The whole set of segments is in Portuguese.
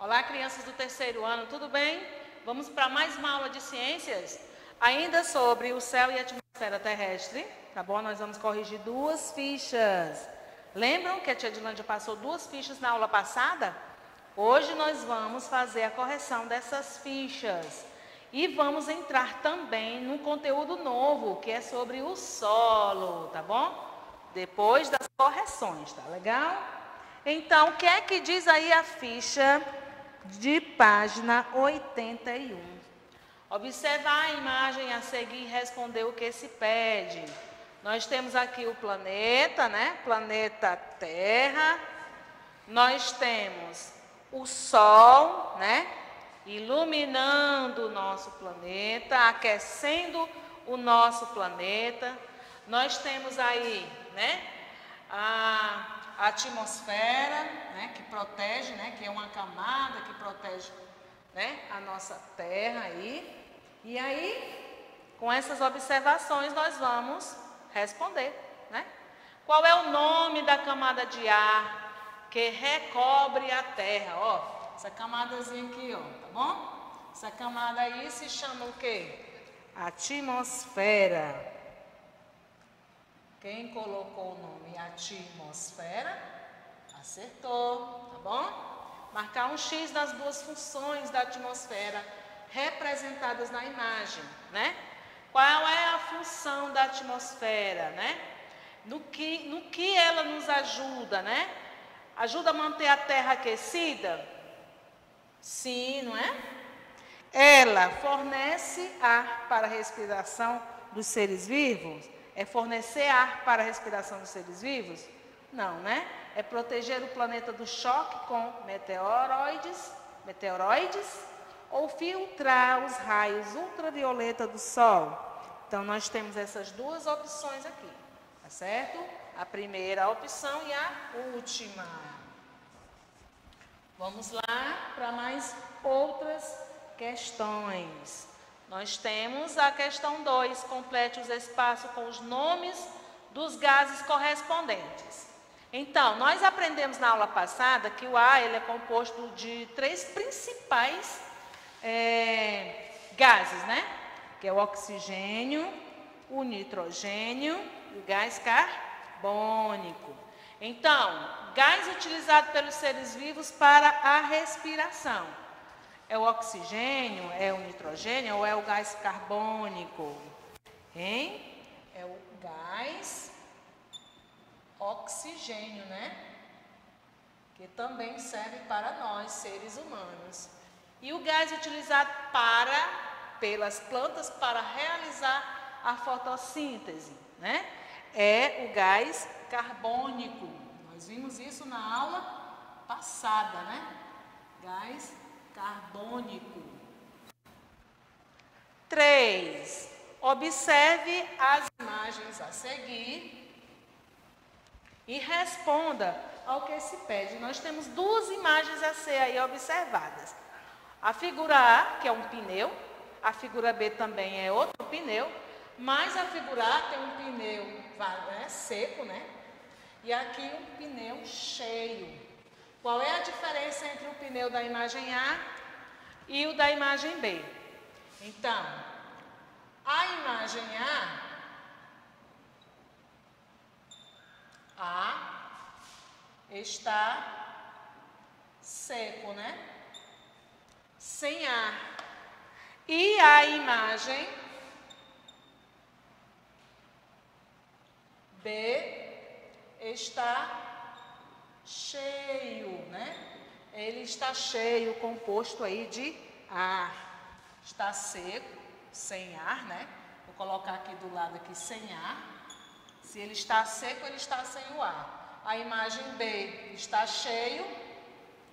Olá, crianças do terceiro ano, tudo bem? Vamos para mais uma aula de ciências, ainda sobre o céu e a atmosfera terrestre, tá bom? Nós vamos corrigir 2 fichas. Lembram que a tia Edilândia passou 2 fichas na aula passada? Hoje nós vamos fazer a correção dessas fichas. E vamos entrar também num conteúdo novo, que é sobre o solo, tá bom? Depois das correções, tá legal? Então, o que é que diz aí a ficha de página 81? Observa a imagem a seguir e responder o que se pede. Nós temos aqui o planeta, né? Planeta Terra. Nós temos o Sol, né? Iluminando o nosso planeta, aquecendo o nosso planeta. Nós temos aí, né? A atmosfera, né, que protege, né, que é uma camada que protege, né, a nossa Terra aí. E aí, com essas observações, nós vamos responder, né? Qual é o nome da camada de ar que recobre a Terra? Ó, essa camadazinha aqui, ó, tá bom? Essa camada aí se chama o quê? Atmosfera. Quem colocou o nome atmosfera, acertou, tá bom? Marcar um X nas 2 funções da atmosfera representadas na imagem, né? Qual é a função da atmosfera, né? No que ela nos ajuda, né? Ajuda a manter a Terra aquecida? Sim, não é? Ela fornece ar para a respiração dos seres vivos? É fornecer ar para a respiração dos seres vivos? Não, né? É proteger o planeta do choque com meteoroides ou filtrar os raios ultravioleta do Sol? Então, nós temos essas 2 opções aqui, tá certo? A primeira opção e a última. Vamos lá para mais outras questões. Nós temos a questão 2, complete os espaços com os nomes dos gases correspondentes. Então, nós aprendemos na aula passada que o ar ele é composto de 3 principais gases, né? Que é o oxigênio, o nitrogênio e o gás carbônico. Então, gás utilizado pelos seres vivos para a respiração. É o oxigênio, é o nitrogênio ou é o gás carbônico? Hein? É o gás oxigênio, né? Que também serve para nós, seres humanos. E o gás utilizado pelas plantas para realizar a fotossíntese, né? É o gás carbônico. Nós vimos isso na aula passada, né? Gás carbônico. 3. Observe as imagens a seguir e responda ao que se pede. Nós temos 2 imagens a ser aí observadas. A figura A, que é um pneu, a figura B também é outro pneu, mas a figura A tem um pneu seco, né? E aqui um pneu cheio. Qual é a diferença entre o pneu da imagem A e o da imagem B? Então, a imagem A está seco, né? Sem ar. E a imagem B está cheio, né? Ele está cheio, composto aí de ar. Está seco, sem ar, né? Vou colocar aqui do lado aqui sem ar. Se ele está seco, ele está sem o ar. A imagem B está cheio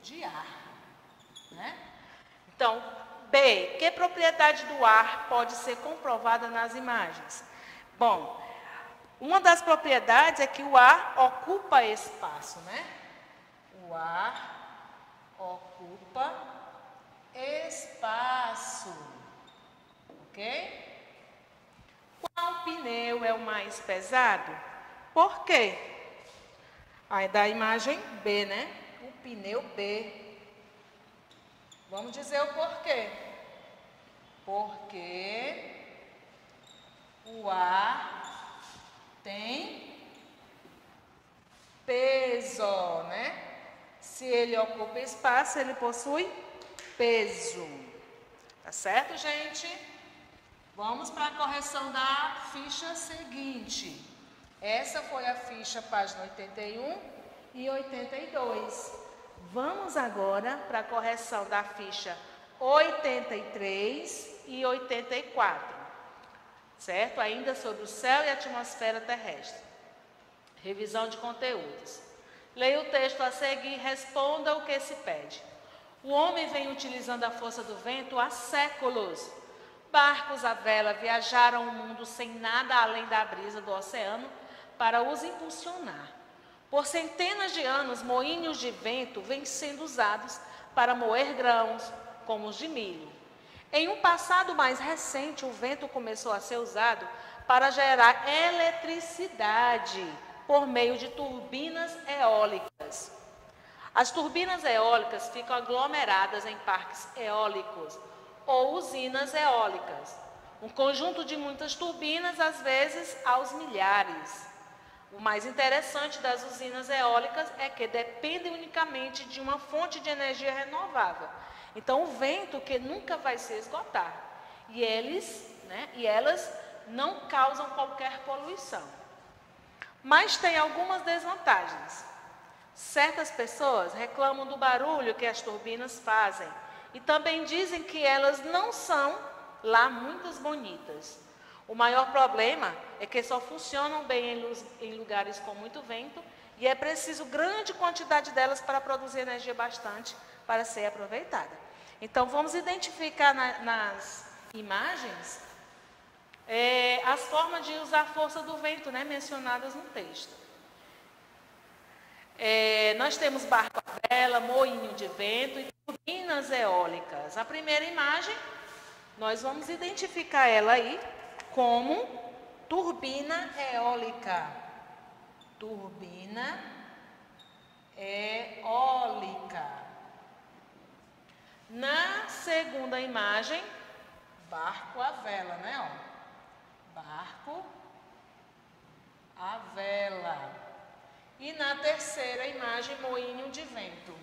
de ar, né? Então, B, que propriedade do ar pode ser comprovada nas imagens? Bom, uma das propriedades é que o ar ocupa espaço, né? O ar ocupa espaço, ok? Qual pneu é o mais pesado? Por quê? Aí da imagem B, né? O pneu B Vamos dizer o porquê. Porque o ar tem peso, né? Se ele ocupa espaço, ele possui peso. Tá certo, gente? Vamos para a correção da ficha seguinte. Essa foi a ficha página 81 e 82. Vamos agora para a correção da ficha 83 e 84. Certo? Ainda sobre o céu e a atmosfera terrestre. Revisão de conteúdos. Leia o texto a seguir e responda o que se pede. O homem vem utilizando a força do vento há séculos. Barcos à vela viajaram o mundo sem nada além da brisa do oceano para os impulsionar. Por centenas de anos, moinhos de vento vêm sendo usados para moer grãos, como os de milho. Em um passado mais recente, o vento começou a ser usado para gerar eletricidade por meio de turbinas eólicas. As turbinas eólicas ficam aglomeradas em parques eólicos ou usinas eólicas. Um conjunto de muitas turbinas, às vezes aos milhares. O mais interessante das usinas eólicas é que dependem unicamente de uma fonte de energia renovável. Então, o vento que nunca vai se esgotar. E elas não causam qualquer poluição. Mas tem algumas desvantagens. Certas pessoas reclamam do barulho que as turbinas fazem e também dizem que elas não são lá muito bonitas. O maior problema é que só funcionam bem em lugares com muito vento e é preciso grande quantidade delas para produzir energia bastante para ser aproveitada. Então, vamos identificar nas imagens as formas de usar a força do vento, né, mencionadas no texto. Nós temos barco à vela, moinho de vento e turbinas eólicas. A primeira imagem, nós vamos identificar ela aí como turbina eólica. Turbina eólica. Na segunda imagem, barco à vela, né? Ó. Barco à vela. E na terceira imagem, moinho de vento.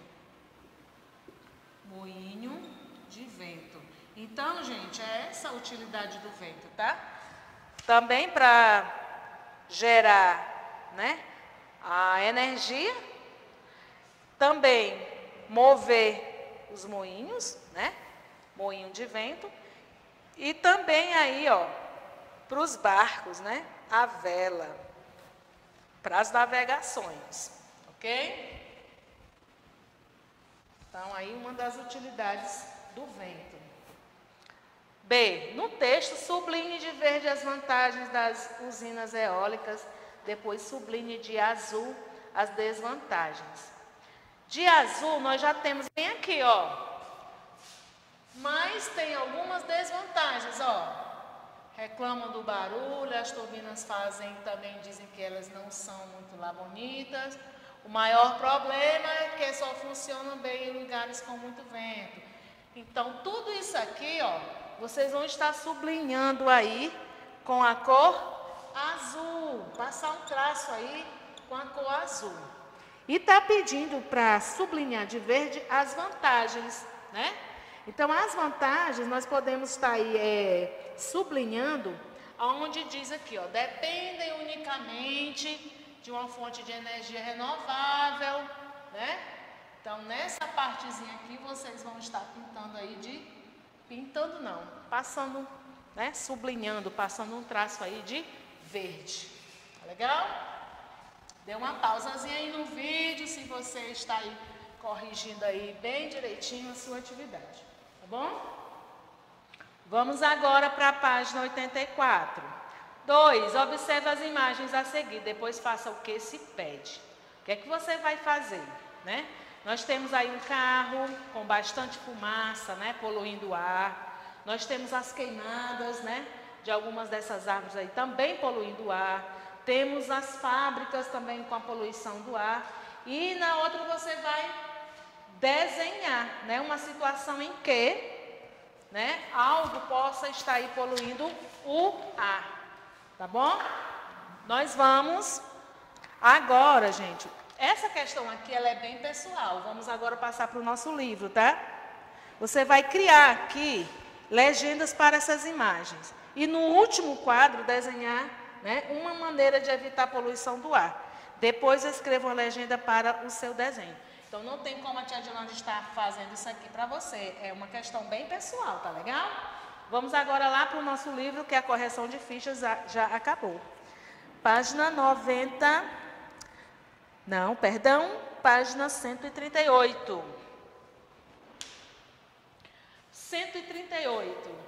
Moinho de vento. Então, gente, é essa a utilidade do vento, tá? Também para gerar, né, a energia. Também mover os moinhos, né? Moinho de vento. E também aí, ó, para os barcos, né? A vela. Para as navegações, ok? Então, aí uma das utilidades do vento. B. No texto, sublinhe de verde as vantagens das usinas eólicas, depois sublinhe de azul as desvantagens. De azul, nós já temos bem aqui, ó. Mas tem algumas desvantagens, ó. Reclamam do barulho, as turbinas também dizem que elas não são muito lá bonitas. O maior problema é que só funcionam bem em lugares com muito vento. Então, tudo isso aqui, ó, vocês vão estar sublinhando aí com a cor azul. Passar um traço aí com a cor azul. E está pedindo para sublinhar de verde as vantagens, né? Então, as vantagens, nós podemos estar aí sublinhando, onde diz aqui, ó, dependem unicamente de uma fonte de energia renovável, né? Então, nessa partezinha aqui, vocês vão estar pintando aí passando, né, sublinhando, passando um traço aí de verde. Tá legal? Dê uma pausazinha aí no vídeo, se você está aí corrigindo aí bem direitinho a sua atividade. Tá bom? Vamos agora para a página 84. 2. Observe as imagens a seguir, depois faça o que se pede. O que é que você vai fazer, né? Nós temos aí um carro com bastante fumaça, né, poluindo o ar. Nós temos as queimadas, né, de algumas dessas árvores aí também poluindo o ar. Temos as fábricas também com a poluição do ar. E na outra você vai desenhar, né, uma situação em que, né, algo possa estar aí poluindo o ar, tá bom? Nós vamos agora, gente, essa questão aqui ela é bem pessoal. Vamos agora passar para o nosso livro, tá? Você vai criar aqui legendas para essas imagens. E no último quadro, desenhar, né, uma maneira de evitar a poluição do ar. Depois, escreva uma legenda para o seu desenho. Então, não tem como a tia Dilane estar fazendo isso aqui para você. É uma questão bem pessoal, tá legal? Vamos agora lá para o nosso livro, que a correção de fichas já acabou. Página 90... Não, perdão, página 138. 138.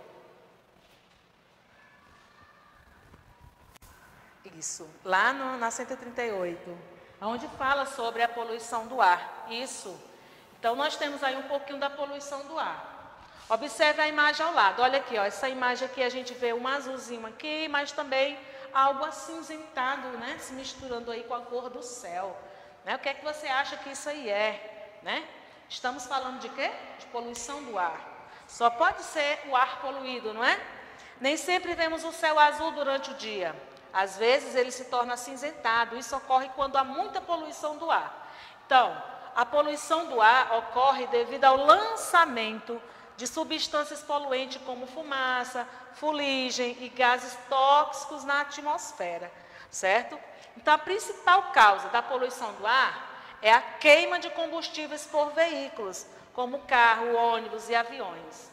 Isso, lá na 138, onde fala sobre a poluição do ar. Isso. Então, nós temos aí um pouquinho da poluição do ar. Observe a imagem ao lado. Olha aqui, ó, essa imagem aqui a gente vê um azulzinho aqui, mas também algo acinzentado, né? Se misturando aí com a cor do céu. Né? O que é que você acha que isso aí é? Né? Estamos falando de quê? De poluição do ar. Só pode ser o ar poluído, não é? Nem sempre vemos o céu azul durante o dia. Às vezes ele se torna acinzentado. Isso ocorre quando há muita poluição do ar. Então, a poluição do ar ocorre devido ao lançamento de substâncias poluentes como fumaça, fuligem e gases tóxicos na atmosfera, certo? Então, a principal causa da poluição do ar é a queima de combustíveis por veículos, como carro, ônibus e aviões.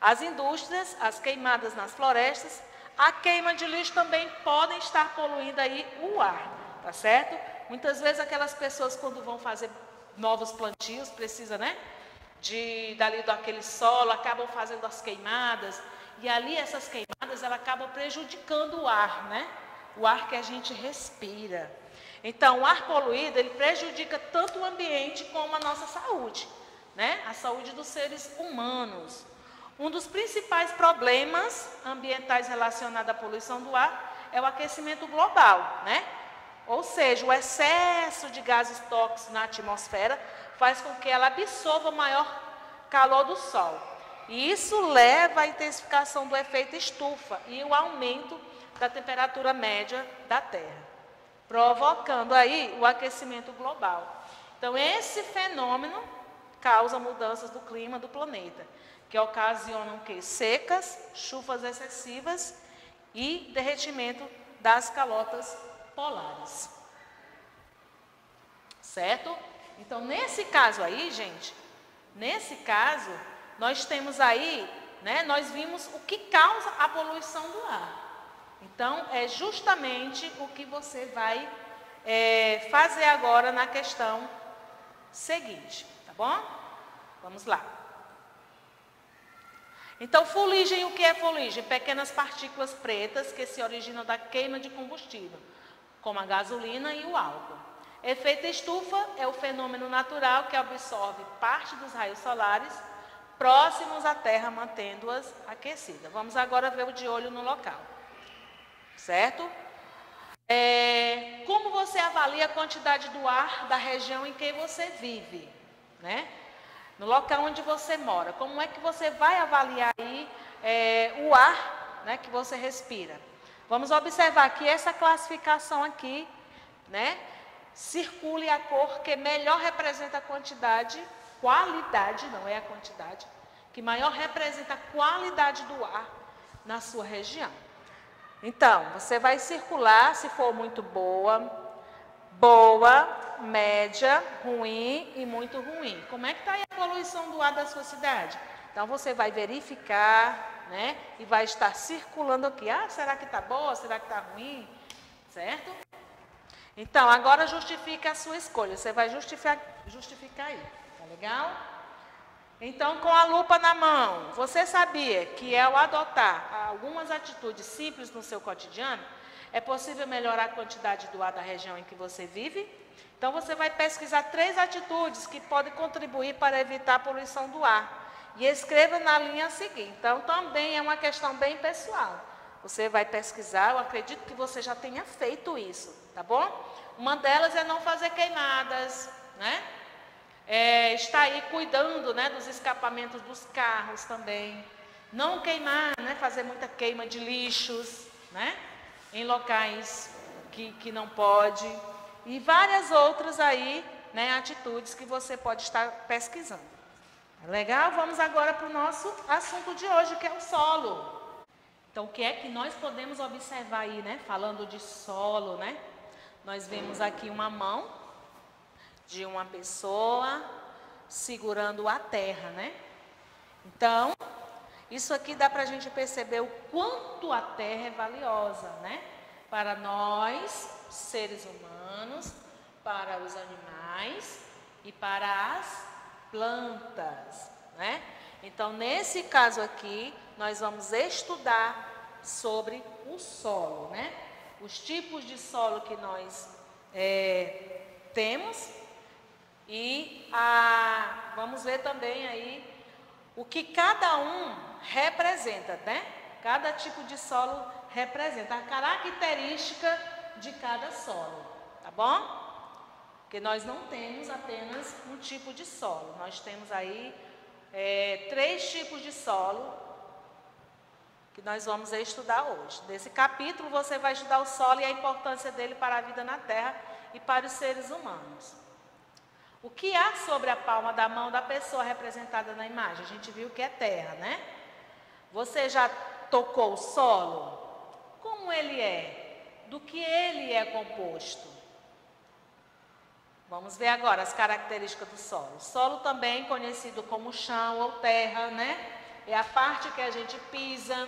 As indústrias, as queimadas nas florestas, a queima de lixo também podem estar poluindo aí o ar, tá certo? Muitas vezes aquelas pessoas quando vão fazer novos plantios, precisa, né? Dali daquele solo, acabam fazendo as queimadas, e ali essas queimadas, elas acabam prejudicando o ar, né? O ar que a gente respira. Então, o ar poluído, ele prejudica tanto o ambiente como a nossa saúde, né? A saúde dos seres humanos. Um dos principais problemas ambientais relacionados à poluição do ar é o aquecimento global, né? Ou seja, o excesso de gases tóxicos na atmosfera faz com que ela absorva o maior calor do Sol. E isso leva à intensificação do efeito estufa e o aumento da temperatura média da Terra, provocando aí o aquecimento global. Então, esse fenômeno causa mudanças do clima do planeta, que ocasionam secas, chuvas excessivas e derretimento das calotas polares. Certo? Então, nesse caso aí, gente, nesse caso, nós temos aí, né, nós vimos o que causa a poluição do ar. Então, é justamente o que você vai fazer agora na questão seguinte, tá bom? Vamos lá. Então, fuligem, o que é fuligem? Pequenas partículas pretas que se originam da queima de combustível, como a gasolina e o álcool. Efeito estufa é o fenômeno natural que absorve parte dos raios solares próximos à Terra, mantendo-as aquecidas. Vamos agora ver o de olho no local. Certo? Como você avalia a quantidade do ar da região em que você vive, né? No local onde você mora. Como é que você vai avaliar aí o ar, né, que você respira? Vamos observar que essa classificação aqui, né? Circule a cor que melhor representa a quantidade, qualidade, não é a quantidade, que maior representa a qualidade do ar na sua região. Então, você vai circular se for muito boa, média, ruim e muito ruim. Como é que está aí a poluição do ar da sua cidade? Então, você vai verificar, né? E vai estar circulando aqui. Ah, será que está boa? Será que está ruim? Certo? Então, agora justifique a sua escolha. Você vai justificar aí. Tá legal? Então, com a lupa na mão, você sabia que ao adotar algumas atitudes simples no seu cotidiano, é possível melhorar a quantidade do ar da região em que você vive? Então, você vai pesquisar 3 atitudes que podem contribuir para evitar a poluição do ar. E escreva na linha seguinte. Então, também é uma questão bem pessoal. Você vai pesquisar, eu acredito que você já tenha feito isso, tá bom? Uma delas é não fazer queimadas, né? está aí cuidando, né, dos escapamentos dos carros também. Não queimar, né, fazer muita queima de lixos, né, em locais que não pode. E várias outras aí, né, atitudes que você pode estar pesquisando. Legal? Vamos agora para o nosso assunto de hoje, que é o solo. Então, o que é que nós podemos observar aí, né? Falando de solo, né? Nós vemos aqui uma mão de uma pessoa segurando a terra, né? Então, isso aqui dá para a gente perceber o quanto a terra é valiosa, né? Para nós, seres humanos, para os animais e para as plantas, né? Então, nesse caso aqui, nós vamos estudar sobre o solo, né? Os tipos de solo que nós temos e vamos ver também aí o que cada um representa, né? Cada tipo de solo representa a característica de cada solo, tá bom? Porque nós não temos apenas um tipo de solo, nós temos aí 3 tipos de solo que nós vamos estudar hoje. Nesse capítulo você vai estudar o solo e a importância dele para a vida na terra e para os seres humanos. O que há sobre a palma da mão da pessoa representada na imagem? A gente viu que é terra, né? Você já tocou o solo? Como ele é? Do que ele é composto? Vamos ver agora as características do solo. O solo também conhecido como chão ou terra, né? É a parte que a gente pisa.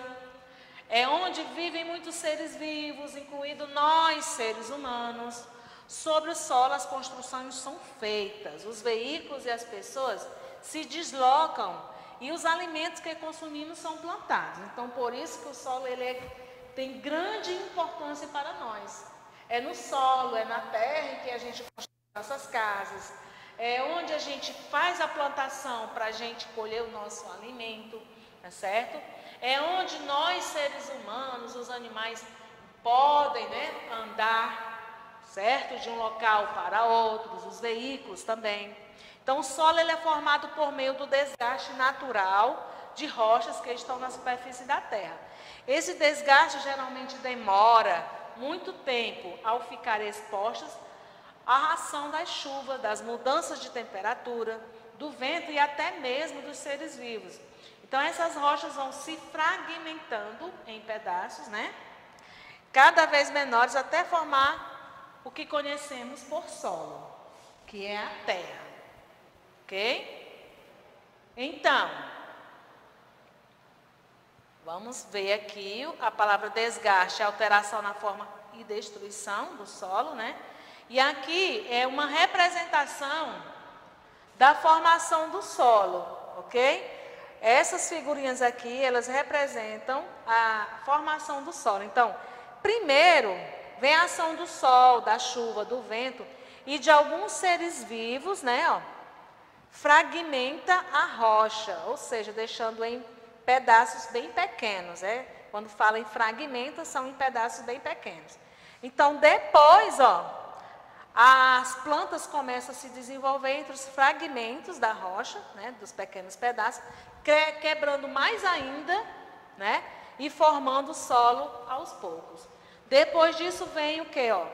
É onde vivem muitos seres vivos, incluindo nós, seres humanos. Sobre o solo as construções são feitas. Os veículos e as pessoas se deslocam e os alimentos que consumimos são plantados. Então, por isso que o solo tem grande importância para nós. É no solo, é na terra que a gente constrói nossas casas, é onde a gente faz a plantação para a gente colher o nosso alimento, tá certo? É onde nós, seres humanos, os animais, podem, né, andar, certo? De um local para outro, os veículos também. Então, o solo ele é formado por meio do desgaste natural de rochas que estão na superfície da terra. Esse desgaste geralmente demora muito tempo ao ficar expostos à ação das chuvas, das mudanças de temperatura, do vento e até mesmo dos seres vivos. Então, essas rochas vão se fragmentando em pedaços, né? Cada vez menores até formar o que conhecemos por solo, que é a terra. Ok? Então, vamos ver aqui a palavra desgaste, alteração na forma e destruição do solo, né? E aqui é uma representação da formação do solo, ok? Essas figurinhas aqui, elas representam a formação do solo. Então, primeiro, vem a ação do sol, da chuva, do vento e de alguns seres vivos, né? Ó, fragmenta a rocha, ou seja, deixando em pedaços bem pequenos, né? Quando fala em fragmenta, são em pedaços bem pequenos. Então, depois, ó, as plantas começam a se desenvolver entre os fragmentos da rocha, né, dos pequenos pedaços, quebrando mais ainda, né, e formando o solo aos poucos. Depois disso vem o que, ó?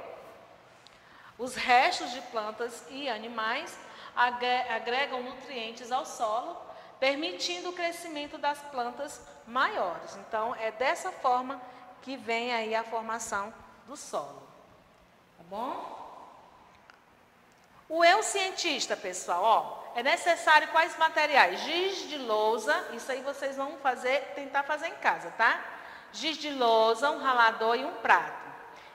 Os restos de plantas e animais agregam nutrientes ao solo, permitindo o crescimento das plantas maiores. Então, é dessa forma que vem aí a formação do solo. Tá bom? O eu cientista, pessoal, ó, é necessário quais materiais? Giz de lousa, isso aí vocês vão tentar fazer em casa, tá? Giz de lousa, um ralador e um prato.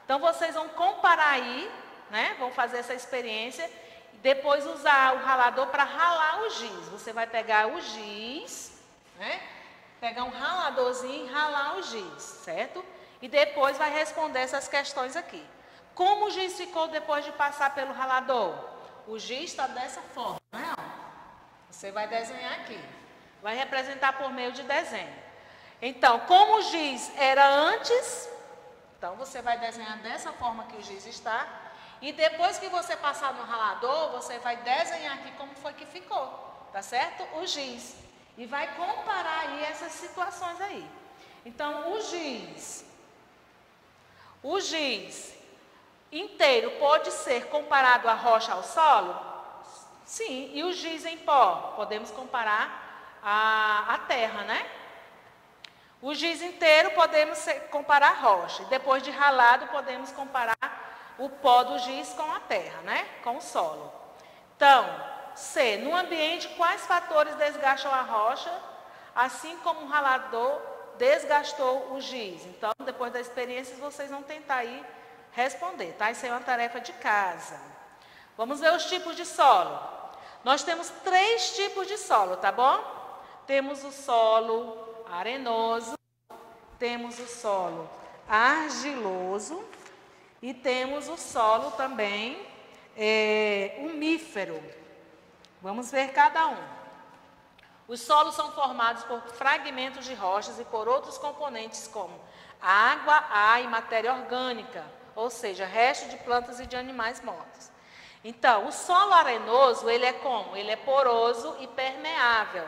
Então, vocês vão comparar aí, né? Vão fazer essa experiência e depois usar o ralador para ralar o giz. Você vai pegar o giz, né? Pegar um raladorzinho e ralar o giz, certo? E depois vai responder essas questões aqui. Como o giz ficou depois de passar pelo ralador? O giz está dessa forma, né? Você vai desenhar aqui. Vai representar por meio de desenho. Então, como o giz era antes, então você vai desenhar dessa forma que o giz está. E depois que você passar no ralador, você vai desenhar aqui como foi que ficou, tá certo? O giz. E vai comparar aí essas situações aí. Então, o giz inteiro pode ser comparado à rocha ao solo? Sim. E o giz em pó? Podemos comparar à terra, né? O giz inteiro podemos comparar a rocha. E depois de ralado, podemos comparar o pó do giz com a terra, né? Com o solo. Então, C. No ambiente, quais fatores desgastam a rocha, assim como o ralador desgastou o giz? Então, depois da experiência, vocês vão tentar aí responder, tá? Isso é uma tarefa de casa. Vamos ver os tipos de solo. Nós temos 3 tipos de solo, tá bom? Temos o solo arenoso, temos o solo argiloso e temos o solo também umífero. Vamos ver cada um. Os solos são formados por fragmentos de rochas e por outros componentes como água, ar e matéria orgânica, ou seja, resto de plantas e de animais mortos. Então, o solo arenoso, ele é como? Ele é poroso e permeável,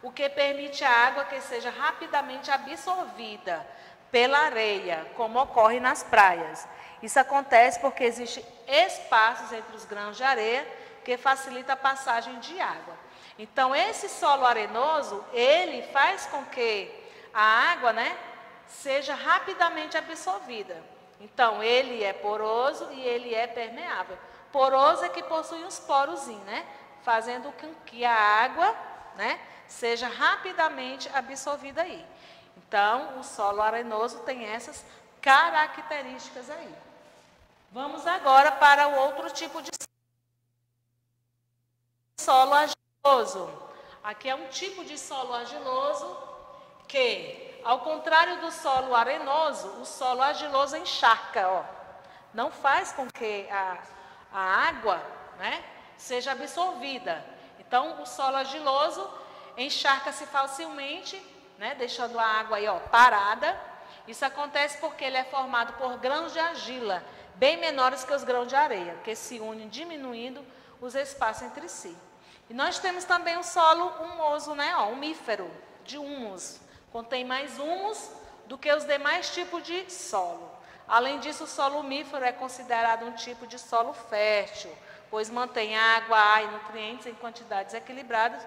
o que permite a água que seja rapidamente absorvida pela areia, como ocorre nas praias. Isso acontece porque existem espaços entre os grãos de areia que facilita a passagem de água. Então, esse solo arenoso, ele faz com que a água, né, seja rapidamente absorvida. Então, ele é poroso e ele é permeável. Poroso é que possui uns porozinhos, né, fazendo com que a água, né, seja rapidamente absorvida aí. Então, o solo arenoso tem essas características aí. Vamos agora para o outro tipo de solo argiloso. Aqui é um tipo de solo argiloso que, ao contrário do solo arenoso, o solo argiloso encharca, ó. Não faz com que a água, né, seja absorvida. Então, o solo argiloso encharca-se facilmente, né, deixando a água aí, ó, parada. Isso acontece porque ele é formado por grãos de argila, bem menores que os grãos de areia, que se unem diminuindo os espaços entre si. E nós temos também o solo humoso, né, ó, umífero, de humus. Contém mais humus do que os demais tipos de solo. Além disso, o solo umífero é considerado um tipo de solo fértil, pois mantém água, ar e nutrientes em quantidades equilibradas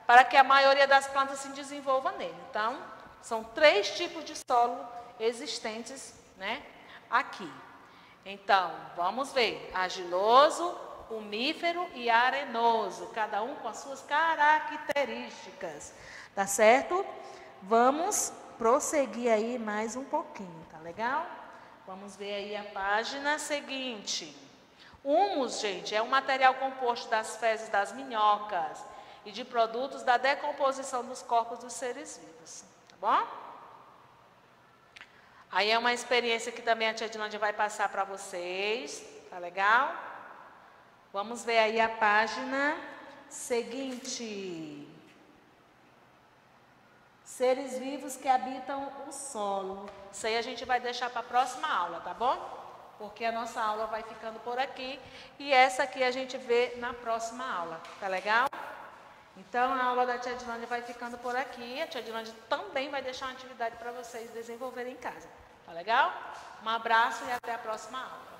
para que a maioria das plantas se desenvolva nele. Então, são 3 tipos de solo existentes, né, aqui. Então, vamos ver, argiloso, umífero e arenoso, cada um com as suas características, tá certo? Vamos prosseguir aí mais um pouquinho, tá legal? Vamos ver aí a página seguinte. Humus, gente, é um material composto das fezes das minhocas e de produtos da decomposição dos corpos dos seres vivos, tá bom? Aí é uma experiência que também a tia Dinândia vai passar para vocês, tá legal? Vamos ver aí a página seguinte. Seres vivos que habitam o solo. Isso aí a gente vai deixar para a próxima aula, tá bom? Porque a nossa aula vai ficando por aqui e essa aqui a gente vê na próxima aula, tá legal? Então, a aula da tia Dinândia vai ficando por aqui. A tia Dinândia também vai deixar uma atividade para vocês desenvolverem em casa. Tá legal? Um abraço e até a próxima aula.